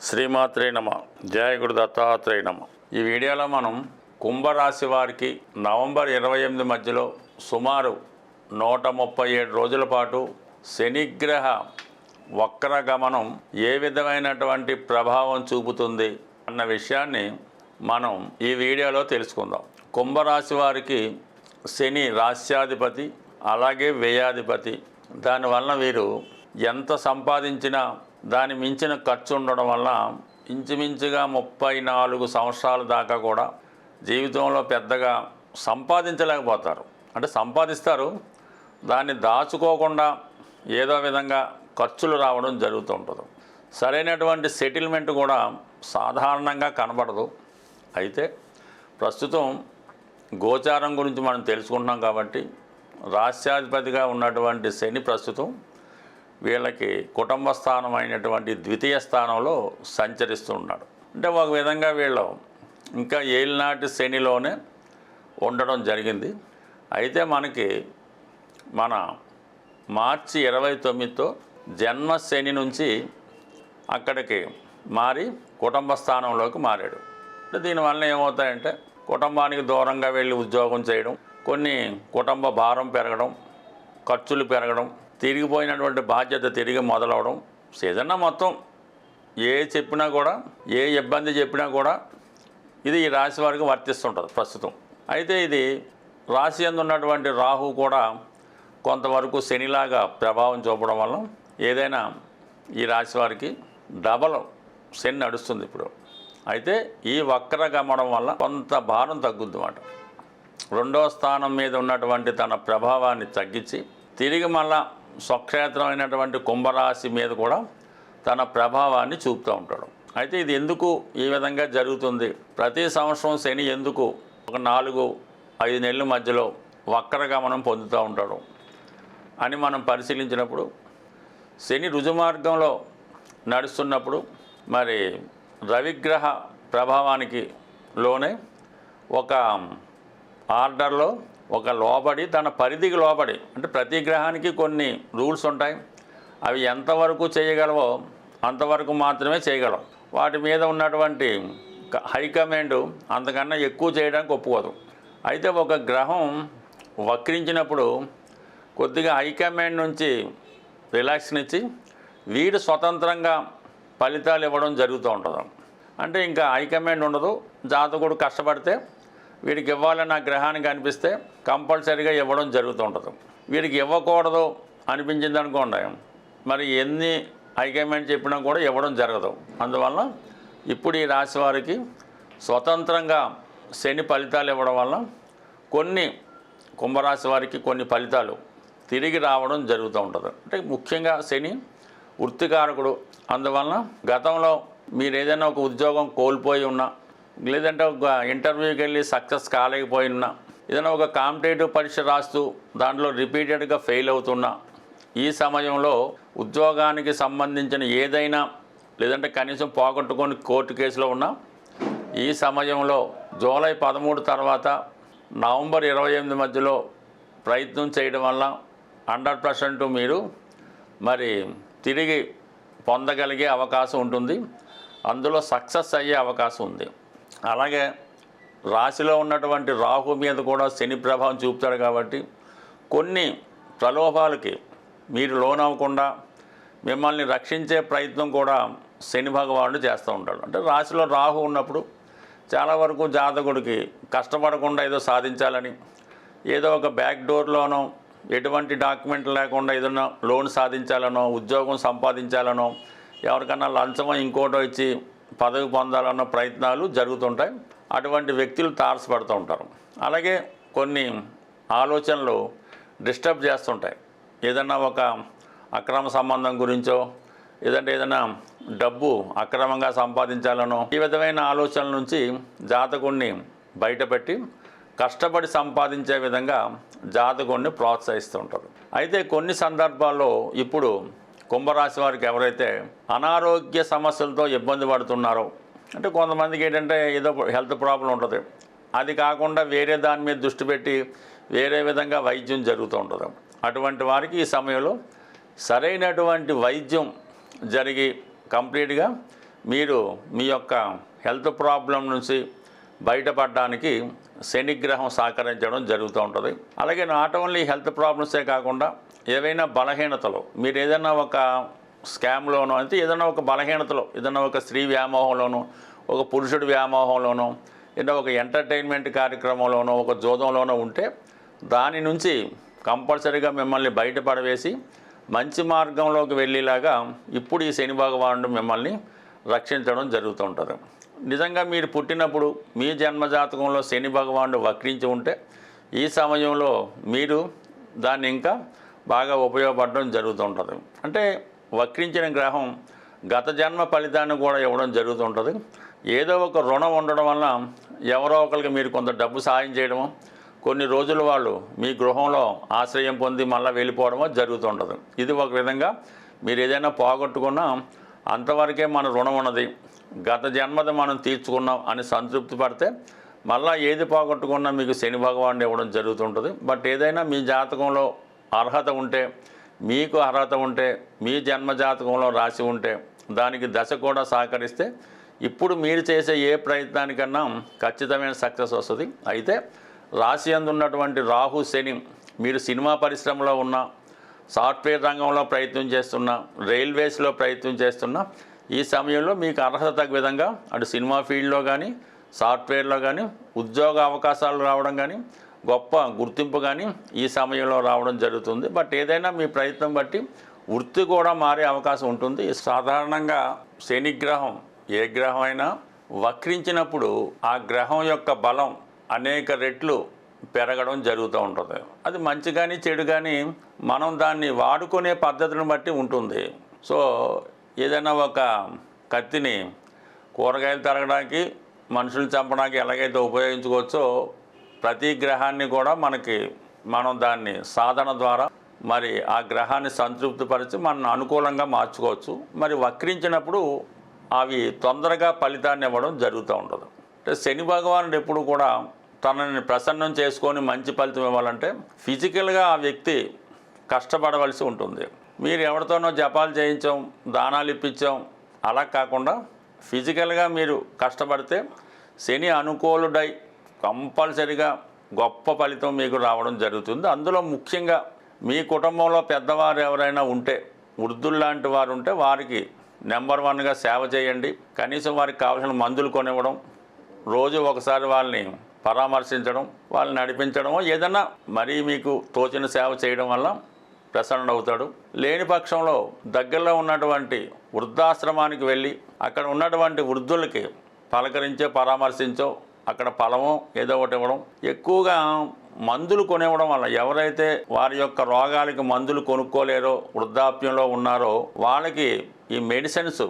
శ్రీమాత్రే నమ. జయ గురు దత్తాత్రేయ నమ. ఈ వీడియోలో మనం కుంభరాశి వారికి నవంబర్ 28 మధ్యలో సుమారు 137 రోజుల పాటు శనిగ్రహ వక్రగమనం ఏ విధమైనటువంటి ప్రభావం చూపుతుంది అన్న విషయాన్ని మనం ఈ వీడియోలో తెలుసుకుందాం. కుంభరాశి వారికి శని రాశ్యాధిపతి, అలాగే వ్యయాధిపతి. దానివల్ల వీరు ఎంత సంపాదించినా దాని మించిన ఖర్చు ఉండడం వల్ల ఇంచుమించుగా 34 సంవత్సరాల దాకా కూడా జీవితంలో పెద్దగా సంపాదించలేకపోతారు. అంటే సంపాదిస్తారు, దాన్ని దాచుకోకుండా ఏదో విధంగా ఖర్చులు రావడం జరుగుతూ ఉంటుంది. సరైనటువంటి సెటిల్మెంట్ కూడా సాధారణంగా కనబడదు. అయితే ప్రస్తుతం గోచారం గురించి మనం తెలుసుకుంటున్నాం కాబట్టి రాశ్యాధిపతిగా ఉన్నటువంటి శని ప్రస్తుతం వీళ్ళకి కుటుంబ స్థానం అయినటువంటి ద్వితీయ స్థానంలో సంచరిస్తూ ఉన్నాడు. అంటే ఒక విధంగా వీళ్ళు ఇంకా ఏలినాటి శనిలోనే ఉండడం జరిగింది. అయితే మనకి మన మార్చి 29తో జన్మ శని నుంచి అక్కడికి మారి కుటుంబ స్థానంలోకి మారాడు. అంటే దీనివల్ల ఏమవుతాయంటే కుటుంబానికి దూరంగా వెళ్ళి ఉద్యోగం చేయడం, కొన్ని కుటుంబ భారం పెరగడం, ఖర్చులు పెరగడం, తిరిగిపోయినటువంటి బాధ్యత తిరిగి మొదలవడం, ఏదన్నా మొత్తం ఏ చెప్పినా కూడా, ఏ ఇబ్బంది చెప్పినా కూడా ఇది ఈ రాశి వారికి వర్తిస్తుంటుంది ప్రస్తుతం. అయితే ఇది రాశి యందు ఉన్నటువంటి రాహు కూడా కొంతవరకు శనిలాగా ప్రభావం చూపడం వల్ల ఏదైనా ఈ రాశి వారికి డబల్ శని నడుస్తుంది ఇప్పుడు. అయితే ఈ వక్ర గమనం వల్ల కొంత భారం తగ్గుద్ది అన్నమాట. రెండో స్థానం మీద ఉన్నటువంటి తన ప్రభావాన్ని తగ్గించి తిరిగి మళ్ళా స్వక్షేత్రమైనటువంటి కుంభరాశి మీద కూడా తన ప్రభావాన్ని చూపుతూ ఉంటాడు. అయితే ఇది ఎందుకు ఈ విధంగా జరుగుతుంది? ప్రతి సంవత్సరం శని ఎందుకు ఒక 4-5 నెలల మధ్యలో వక్రగమనం పొందుతూ ఉంటాడు అని మనం పరిశీలించినప్పుడు, శని రుజుమార్గంలో నడుస్తున్నప్పుడు మరి రవిగ్రహ ప్రభావానికి లోనే ఒక ఆర్డర్లో ఒక లోబడి, తన పరిధికి లోబడి, అంటే ప్రతి గ్రహానికి కొన్ని రూల్స్ ఉంటాయి. అవి ఎంతవరకు చేయగలవో అంతవరకు మాత్రమే చేయగలవు. వాటి మీద ఉన్నటువంటి హైకమాండ్ అంతకన్నా ఎక్కువ చేయడానికి ఒప్పుకోదు. అయితే ఒక గ్రహం వక్రించినప్పుడు కొద్దిగా హైకమాండ్ నుంచి రిలాక్స్ని ఇచ్చి వీడు స్వతంత్రంగా ఫలితాలు ఇవ్వడం జరుగుతూ ఉంటుంది. అంటే ఇంకా హైకమాండ్ ఉండదు. జాతకుడు కష్టపడితే వీడికి ఇవ్వాలని ఆ గ్రహానికి అనిపిస్తే కంపల్సరీగా ఇవ్వడం జరుగుతూ ఉంటుంది. వీడికి ఇవ్వకూడదు అనిపించింది అనుకోండి, మరి ఎన్ని హైకమాండ్ చెప్పినా కూడా ఇవ్వడం జరగదు. అందువల్ల ఇప్పుడు ఈ రాశి వారికి స్వతంత్రంగా శని ఫలితాలు ఇవ్వడం వల్ల కొన్ని కుంభరాశి వారికి కొన్ని ఫలితాలు తిరిగి రావడం జరుగుతూ ఉంటుంది. అంటే ముఖ్యంగా శని వృత్తికారకుడు. అందువలన గతంలో మీరు ఏదైనా ఒక ఉద్యోగం కోల్పోయి ఉన్నా, లేదంటే ఒక ఇంటర్వ్యూకి వెళ్ళి సక్సెస్ కాలేకపోయినా, ఏదైనా ఒక కాంపిటేటివ్ పరీక్ష రాస్తూ దాంట్లో రిపీటెడ్గా ఫెయిల్ అవుతున్నా, ఈ సమయంలో ఉద్యోగానికి సంబంధించిన ఏదైనా, లేదంటే కనీసం పోగొట్టుకొని కోర్టు కేసులో ఉన్నా, ఈ సమయంలో జూలై 13 తర్వాత నవంబర్ 28 మధ్యలో ప్రయత్నం చేయడం వల్ల 100% మీరు మరి తిరిగి పొందగలిగే అవకాశం ఉంటుంది. అందులో సక్సెస్ అయ్యే అవకాశం ఉంది. అలాగే రాశిలో ఉన్నటువంటి రాహు మీద కూడా శని ప్రభావం చూపుతాడు కాబట్టి కొన్ని ప్రలోభాలకి మీరు లోనవ్వకుండా మిమ్మల్ని రక్షించే ప్రయత్నం కూడా శని భగవానుడు చేస్తూ ఉంటాడు. అంటే రాశిలో రాహు ఉన్నప్పుడు చాలా వరకు జాతకుడికి కష్టపడకుండా ఏదో సాధించాలని, ఏదో ఒక బ్యాక్ డోర్లోనో ఎటువంటి డాక్యుమెంట్ లేకుండా ఏదైనా లోన్ సాధించాలనో, ఉద్యోగం సంపాదించాలనో, ఎవరికన్నా లంచమో ఇంకోటో ఇచ్చి పదవి పొందాలన్న ప్రయత్నాలు జరుగుతుంటాయి. అటువంటి వ్యక్తులు తారసపడుతూ ఉంటారు. అలాగే కొన్ని ఆలోచనలు డిస్టర్బ్ చేస్తుంటాయి. ఏదన్నా ఒక అక్రమ సంబంధం గురించో, ఏదంటే ఏదైనా డబ్బు అక్రమంగా సంపాదించాలనో, ఈ విధమైన ఆలోచనల నుంచి జాతకుడిని బయటపెట్టి కష్టపడి సంపాదించే విధంగా జాతకుడిని ప్రోత్సహిస్తూ ఉంటారు. అయితే కొన్ని సందర్భాల్లో ఇప్పుడు కుంభరాశి వారికి ఎవరైతే అనారోగ్య సమస్యలతో ఇబ్బంది పడుతున్నారో, అంటే కొంతమందికి ఏంటంటే ఏదో హెల్త్ ప్రాబ్లం ఉంటుంది, అది కాకుండా వేరే దాని మీద దృష్టి పెట్టి వేరే విధంగా వైద్యం జరుగుతూ ఉంటుంది. అటువంటి వారికి ఈ సమయంలో సరైనటువంటి వైద్యం జరిగి కంప్లీట్గా మీరు మీ యొక్క హెల్త్ ప్రాబ్లం నుంచి బయటపడడానికి శనిగ్రహం సహకరించడం జరుగుతూ ఉంటుంది. అలాగే నాట్ ఓన్లీ హెల్త్ ప్రాబ్లమ్సే కాకుండా ఏవైనా బలహీనతలు, మీరు ఏదైనా ఒక స్కామ్లోనో అంటే ఏదైనా ఒక బలహీనతలో, ఏదైనా ఒక స్త్రీ వ్యామోహంలోనో, ఒక పురుషుడి వ్యామోహంలోనో, ఏదైనా ఒక ఎంటర్టైన్మెంట్ కార్యక్రమంలోనో, ఒక జోదంలోనో ఉంటే దాని నుంచి కంపల్సరీగా మిమ్మల్ని బయటపడవేసి మంచి మార్గంలోకి వెళ్ళేలాగా ఇప్పుడు ఈ శని భగవానుడు మిమ్మల్ని రక్షించడం జరుగుతూ ఉంటుంది. నిజంగా మీరు పుట్టినప్పుడు మీ జన్మజాతకంలో శని భగవానుడు వక్రించి ఉంటే ఈ సమయంలో మీరు దాన్ని ఇంకా బాగా ఉపయోగపడడం జరుగుతూ ఉంటుంది. అంటే వక్రించిన గ్రహం గత జన్మ ఫలితాన్ని కూడా ఇవ్వడం జరుగుతూ ఉంటుంది. ఏదో ఒక రుణం ఉండడం వల్ల ఎవరో ఒకరికి మీరు కొంత డబ్బు సాయం చేయడము, కొన్ని రోజులు వాళ్ళు మీ గృహంలో ఆశ్రయం పొంది మళ్ళీ వెళ్ళిపోవడమో జరుగుతుంటుంది. ఇది ఒక విధంగా మీరు ఏదైనా పోగొట్టుకున్నా అంతవరకే మన రుణం ఉన్నది, గత జన్మది మనం తీర్చుకున్నాం అని సంతృప్తి పడితే మళ్ళీ ఏది పోగొట్టుకున్నా మీకు శని భగవానుడు ఇవ్వడం జరుగుతుంటుంది. బట్ ఏదైనా మీ జాతకంలో అర్హత ఉంటే, మీకు అర్హత ఉంటే, మీ జన్మ జాతకంలో రాసి ఉంటే దానికి దశ కూడా సహకరిస్తే ఇప్పుడు మీరు చేసే ఏ ప్రయత్నానికన్నా ఖచ్చితమైన సక్సెస్ వస్తుంది. అయితే రాశి అందున్నటువంటి రాహు శని, మీరు సినిమా పరిశ్రమలో ఉన్న, సాఫ్ట్వేర్ రంగంలో ప్రయత్నం చేస్తున్నా, రైల్వేస్లో ప్రయత్నం చేస్తున్నా ఈ సమయంలో మీకు అర్హత తగ్గ విధంగా అటు సినిమా ఫీల్డ్లో కానీ సాఫ్ట్వేర్లో కానీ ఉద్యోగ అవకాశాలు రావడం కానీ గొప్ప గుర్తింపు కానీ ఈ సమయంలో రావడం జరుగుతుంది. బట్ ఏదైనా మీ ప్రయత్నం బట్టి వృత్తి కూడా మారే అవకాశం ఉంటుంది. సాధారణంగా శనిగ్రహం ఏ గ్రహం అయినా వక్రించినప్పుడు ఆ గ్రహం యొక్క బలం అనేక రెట్లు పెరగడం జరుగుతూ ఉంటుంది. అది మంచి కానీ చెడు కానీ మనం దాన్ని వాడుకునే పద్ధతిని బట్టి ఉంటుంది. సో ఏదైనా ఒక కత్తిని కూరగాయలు తరగడానికి, మనుషులు చంపడానికి ఎలాగైతే ఉపయోగించుకోవచ్చో ప్రతి గ్రహాన్ని కూడా మనం దాన్ని సాధన ద్వారా మరి ఆ గ్రహాన్ని సంతృప్తిపరిచి మనం అనుకూలంగా మార్చుకోవచ్చు. మరి వక్రించినప్పుడు అవి తొందరగా ఫలితాన్ని ఇవ్వడం జరుగుతూ ఉంటుంది. అంటే శని భగవానుడు ఎప్పుడు కూడా తనని ప్రసన్నం చేసుకొని మంచి ఫలితం ఇవ్వాలంటే ఫిజికల్గా ఆ వ్యక్తి కష్టపడవలసి ఉంటుంది. మీరు ఎవరితోనో జపాలు చేయించాం, దానాలు ఇప్పించాం అలా కాకుండా ఫిజికల్గా మీరు కష్టపడితే శని అనుకూలుడై కంపల్సరిగా గొప్ప ఫలితం మీకు రావడం జరుగుతుంది. అందులో ముఖ్యంగా మీ కుటుంబంలో పెద్దవారు ఎవరైనా ఉంటే, వృద్ధుల్లాంటి వారు ఉంటే వారికి నెంబర్ 1గా సేవ చేయండి. కనీసం వారికి కావాల్సిన మందులు కొనివ్వడం, రోజు ఒకసారి వాళ్ళని పరామర్శించడం, వాళ్ళని నడిపించడమో ఏదన్నా మరీ మీకు తోచిన సేవ చేయడం వల్ల ప్రసన్నుడు అవుతాడు. లేని పక్షంలో దగ్గరలో ఉన్నటువంటి వృద్ధాశ్రమానికి వెళ్ళి అక్కడ ఉన్నటువంటి వృద్ధులకి పలకరించో పరామర్శించో అక్కడ ఫలమో ఏదో ఒకటి ఇవ్వడం. ఎక్కువగా మందులు కొనివ్వడం వల్ల ఎవరైతే వారి యొక్క రోగాలకి మందులు కొనుక్కోలేరో, వృద్ధాప్యంలో ఉన్నారో వాళ్ళకి ఈ మెడిసిన్స్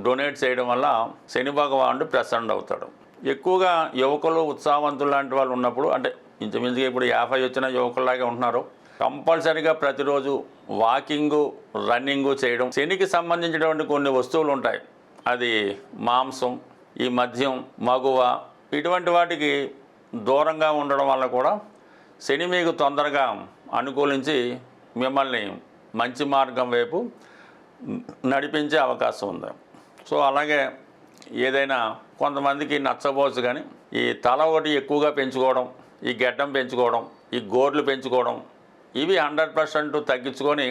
డొనేట్ చేయడం వల్ల శని భగవానుడు ప్రసన్నుడు అవుతాడు. ఎక్కువగా యువకులు, ఉత్సాహవంతులు లాంటి వాళ్ళు ఉన్నప్పుడు, అంటే ఇంచుమించుగా ఇప్పుడు 50 వచ్చిన యువకుల్లాగే ఉంటున్నారు, కంపల్సరీగా ప్రతిరోజు వాకింగు, రన్నింగు చేయడం. శనికి సంబంధించినటువంటి కొన్ని వస్తువులు ఉంటాయి, అది మాంసం, ఈ మద్యం, మగువ, ఇటువంటి వాటికి దూరంగా ఉండడం వల్ల కూడా శని మీకు తొందరగా అనుకూలించి మిమ్మల్ని మంచి మార్గం వైపు నడిపించే అవకాశం ఉంది. సో అలాగే ఏదైనా కొంతమందికి నచ్చబోచ్చు కానీ ఈ తల ఒకటి ఎక్కువగా పెంచుకోవడం, ఈ గెడ్డం పెంచుకోవడం, ఈ గోర్లు పెంచుకోవడం, ఇవి 100% తగ్గించుకొని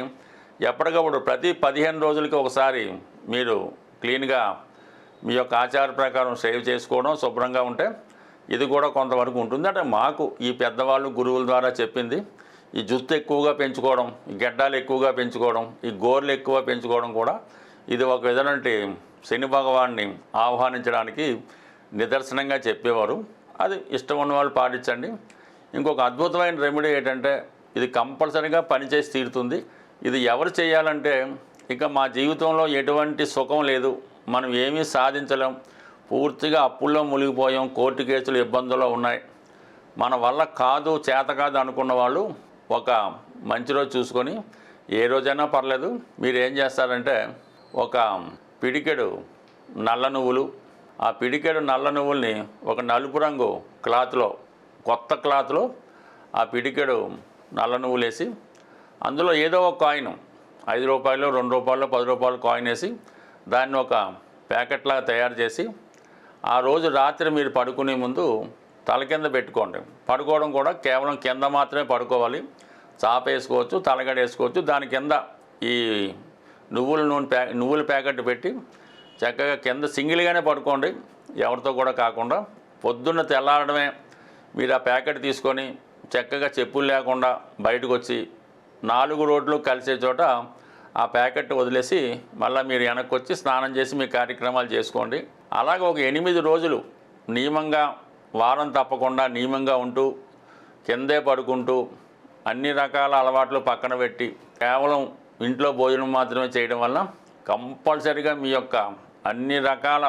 ఎప్పటికప్పుడు ప్రతి 15 రోజులకి ఒకసారి మీరు క్లీన్గా మీ యొక్క ఆచార ప్రకారం సేవ్ చేసుకోవడం, శుభ్రంగా ఉంటే ఇది కూడా కొంతవరకు ఉంటుంది. అంటే మాకు ఈ పెద్దవాళ్ళు గురువుల ద్వారా చెప్పింది, ఈ జుత్తు ఎక్కువగా పెంచుకోవడం, ఈ గెడ్డాలు ఎక్కువగా పెంచుకోవడం, ఈ గోర్లు ఎక్కువ పెంచుకోవడం కూడా ఇది ఒక విధమైన శని భగవాన్ని ఆహ్వానించడానికి నిదర్శనంగా చెప్పేవారు. అది ఇష్టం ఉన్న వాళ్ళు పాటించండి. ఇంకొక అద్భుతమైన రెమెడీ ఏంటంటే ఇది కంపల్సరీగా పనిచేసి తీరుతుంది. ఇది ఎవరు చేయాలంటే ఇక మా జీవితంలో ఎటువంటి సుఖం లేదు, మనం ఏమీ సాధించలేం, పూర్తిగా అప్పుల్లో మునిగిపోయాం, కోర్టు కేసులు ఇబ్బందుల్లో ఉన్నాయి, మన వల్ల కాదు, చేత కాదు అనుకున్న వాళ్ళు ఒక మంచి రోజు చూసుకొని, ఏ రోజైనా పర్లేదు, మీరు ఏం చేస్తారంటే ఒక పిడికెడు నల్ల నువ్వులు, ఆ పిడికెడు నల్ల నువ్వుల్ని ఒక నలుపు రంగు క్లాత్లో, కొత్త క్లాత్లో ఆ పిడికెడు నల్ల నువ్వులు వేసి అందులో ఏదో ఒక కాయిన్, 5 రూపాయలు, 2 రూపాయలు, 10 రూపాయలు కాయిన్ వేసి దాన్ని ఒక ప్యాకెట్లాగా తయారు చేసి ఆ రోజు రాత్రి మీరు పడుకునే ముందు తల కింద పెట్టుకోండి. పడుకోవడం కూడా కేవలం కింద మాత్రమే పడుకోవాలి. చాప వేసుకోవచ్చు, తలగడ వేసుకోవచ్చు. దాని కింద ఈ నువ్వుల ప్యాకెట్ పెట్టి చక్కగా కింద సింగిల్గానే పడుకోండి, ఎవరితో కూడా కాకుండా. పొద్దున్న తెల్లారడమే మీరు ఆ ప్యాకెట్ తీసుకొని చక్కగా చెప్పులు లేకుండా బయటకు వచ్చి 4 రోడ్లు కలిసే చోట ఆ ప్యాకెట్ వదిలేసి మళ్ళీ మీరు వెనక్కి వచ్చి స్నానం చేసి మీ కార్యక్రమాలు చేసుకోండి. అలాగే ఒక 8 రోజులు నియమంగా, వారం తప్పకుండా నియమంగా ఉంటూ కిందే పడుకుంటూ అన్ని రకాల అలవాట్లు పక్కన పెట్టి కేవలం ఇంట్లో భోజనం మాత్రమే చేయడం వల్ల కంపల్సరీగా మీ యొక్క అన్ని రకాల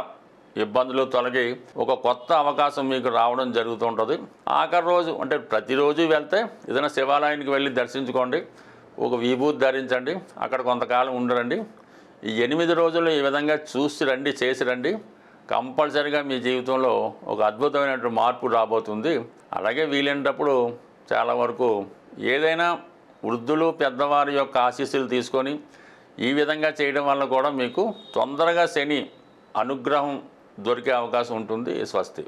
ఇబ్బందులు తొలగి ఒక కొత్త అవకాశం మీకు రావడం జరుగుతుంటుంది. ఆఖరి రోజు అంటే ప్రతిరోజు వెళ్తే ఏదైనా శివాలయానికి వెళ్ళి దర్శించుకోండి, ఒక విభూతి ధరించండి, అక్కడ కొంతకాలం ఉండరండి. ఈ 8 రోజులు ఈ విధంగా చూసి రండి, చేసి రండి. కంపల్సరీగా మీ జీవితంలో ఒక అద్భుతమైనటువంటి మార్పు రాబోతుంది. అలాగే వీలైనప్పుడు చాలా వరకు ఏదైనా వృద్ధులు పెద్దవారి యొక్క ఆశీస్సులు తీసుకొని ఈ విధంగా చేయడం వల్ల కూడా మీకు తొందరగా శని అనుగ్రహం దొరికే అవకాశం ఉంటుంది. స్వస్తి.